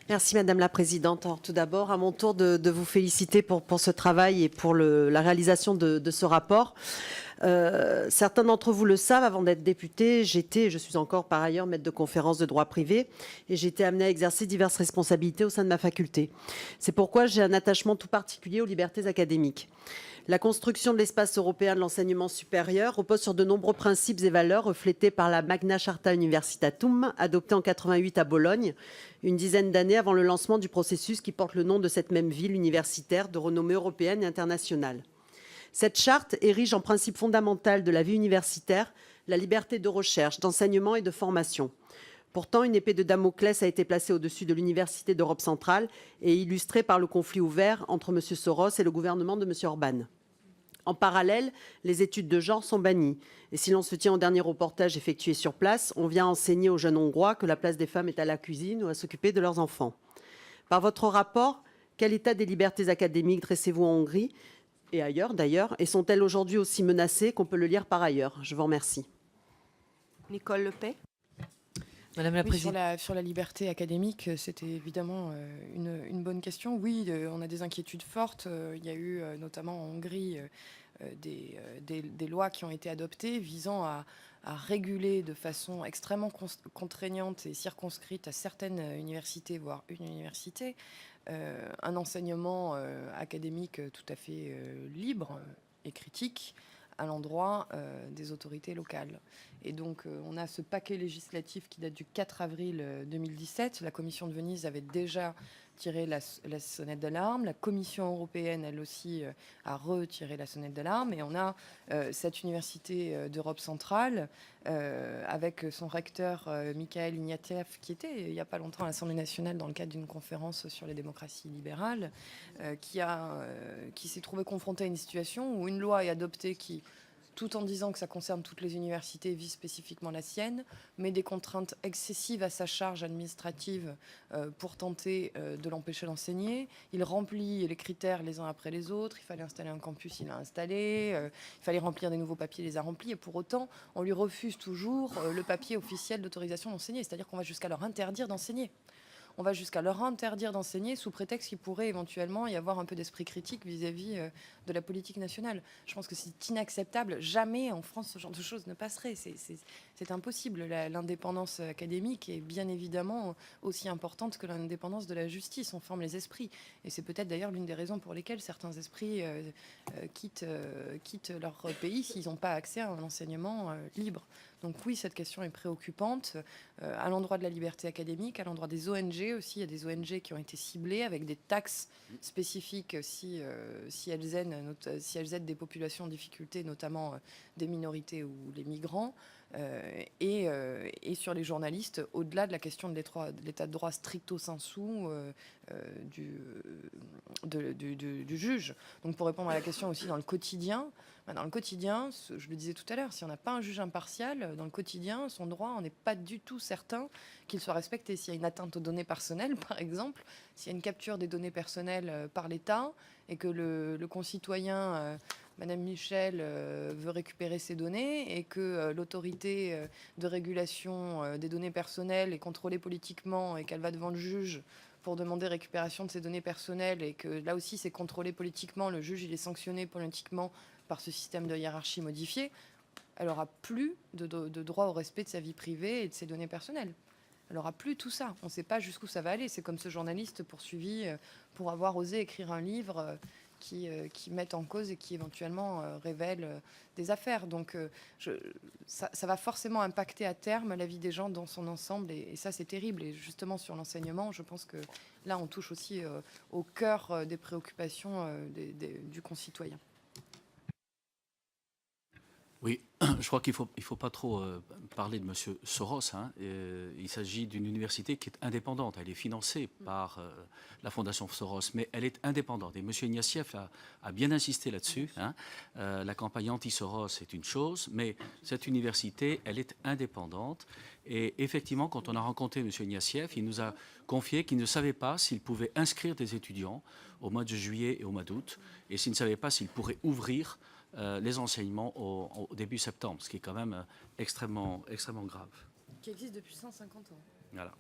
Merci Madame la Présidente. Alors, tout d'abord, à mon tour de vous féliciter pour ce travail et pour la réalisation de ce rapport. Certains d'entre vous le savent, avant d'être député, je suis encore par ailleurs maître de conférence de droit privé et j'ai été amenée à exercer diverses responsabilités au sein de ma faculté. C'est pourquoi j'ai un attachement tout particulier aux libertés académiques. La construction de l'espace européen de l'enseignement supérieur repose sur de nombreux principes et valeurs reflétés par la Magna Charta Universitatum, adoptée en 88 à Bologne, une dizaine d'années avant le lancement du processus qui porte le nom de cette même ville universitaire de renommée européenne et internationale. Cette charte érige en principe fondamental de la vie universitaire la liberté de recherche, d'enseignement et de formation. Pourtant, une épée de Damoclès a été placée au-dessus de l'Université d'Europe centrale et illustrée par le conflit ouvert entre M. Soros et le gouvernement de M. Orban. En parallèle, les études de genre sont bannies. Et si l'on se tient au dernier reportage effectué sur place, on vient enseigner aux jeunes Hongrois que la place des femmes est à la cuisine ou à s'occuper de leurs enfants. Par votre rapport, quel état des libertés académiques dressez-vous en Hongrie et ailleurs d'ailleurs, et sont-elles aujourd'hui aussi menacées qu'on peut le lire par ailleurs? Je vous remercie. Nicole Lepay. Madame la Oui, Présidente. sur la liberté académique, c'était évidemment une bonne question. Oui, on a des inquiétudes fortes. Il y a eu notamment en Hongrie des lois qui ont été adoptées visant à réguler de façon extrêmement contraignante et circonscrite à certaines universités, voire une université, un enseignement académique tout à fait libre et critique à l'endroit des autorités locales. Et donc, on a ce paquet législatif qui date du 4 avril 2017. La Commission de Venise avait déjà tiré la sonnette d'alarme. La Commission européenne, elle aussi, a retiré la sonnette d'alarme. Et on a cette université d'Europe centrale, avec son recteur, Mikhail Ignatieff, qui était, il n'y a pas longtemps, à l'Assemblée nationale dans le cadre d'une conférence sur les démocraties libérales, qui s'est trouvé confronté à une situation où une loi est adoptée qui, tout en disant que ça concerne toutes les universités, vise spécifiquement la sienne, met des contraintes excessives à sa charge administrative pour tenter de l'empêcher d'enseigner. Il remplit les critères les uns après les autres. Il fallait installer un campus, il l'a installé. Il fallait remplir des nouveaux papiers, il les a remplis. Et pour autant, on lui refuse toujours le papier officiel d'autorisation d'enseigner. C'est-à-dire qu'on va jusqu'à leur interdire d'enseigner. On va jusqu'à leur interdire d'enseigner sous prétexte qu'il pourrait éventuellement y avoir un peu d'esprit critique vis-à-vis de la politique nationale. Je pense que c'est inacceptable. Jamais en France ce genre de choses ne passerait. C'est impossible. L'indépendance académique est bien évidemment aussi importante que l'indépendance de la justice. On forme les esprits. Et c'est peut-être d'ailleurs l'une des raisons pour lesquelles certains esprits quittent leur pays s'ils n'ont pas accès à un enseignement libre. Donc oui, cette question est préoccupante à l'endroit de la liberté académique, à l'endroit des ONG aussi. Il y a des ONG qui ont été ciblées avec des taxes spécifiques si elles aident des populations en difficulté, notamment des minorités ou les migrants. Et sur les journalistes, au-delà de la question de l'état de droit stricto sensu du juge. Donc pour répondre à la question aussi dans le quotidien, je le disais tout à l'heure, si on n'a pas un juge impartial, dans le quotidien, son droit, on n'est pas du tout certain qu'il soit respecté. S'il y a une atteinte aux données personnelles, par exemple, s'il y a une capture des données personnelles par l'État et que le concitoyen... Madame Michel veut récupérer ces données et que l'autorité de régulation des données personnelles est contrôlée politiquement et qu'elle va devant le juge pour demander récupération de ces données personnelles et que là aussi c'est contrôlé politiquement, le juge il est sanctionné politiquement par ce système de hiérarchie modifié, elle n'aura plus de droit au respect de sa vie privée et de ses données personnelles. Elle n'aura plus tout ça. On ne sait pas jusqu'où ça va aller. C'est comme ce journaliste poursuivi pour avoir osé écrire un livre qui mettent en cause et qui éventuellement révèlent des affaires. Donc ça va forcément impacter à terme la vie des gens dans son ensemble et ça c'est terrible. Et justement sur l'enseignement, je pense que là on touche aussi au cœur des préoccupations du concitoyen. Oui, je crois qu'il faut pas trop parler de M. Soros. Hein. Il s'agit d'une université qui est indépendante. Elle est financée par la Fondation Soros, mais elle est indépendante. Et M. Ignatieff a bien insisté là-dessus. Hein. La campagne anti-Soros est une chose, mais cette université, elle est indépendante. Et effectivement, quand on a rencontré M. Ignatieff, il nous a confié qu'il ne savait pas s'il pouvait inscrire des étudiants au mois de juillet et au mois d'août, et s'il ne savait pas s'il pourrait ouvrir les enseignements au début septembre, ce qui est quand même extrêmement grave. Qui existe depuis 150 ans. Voilà.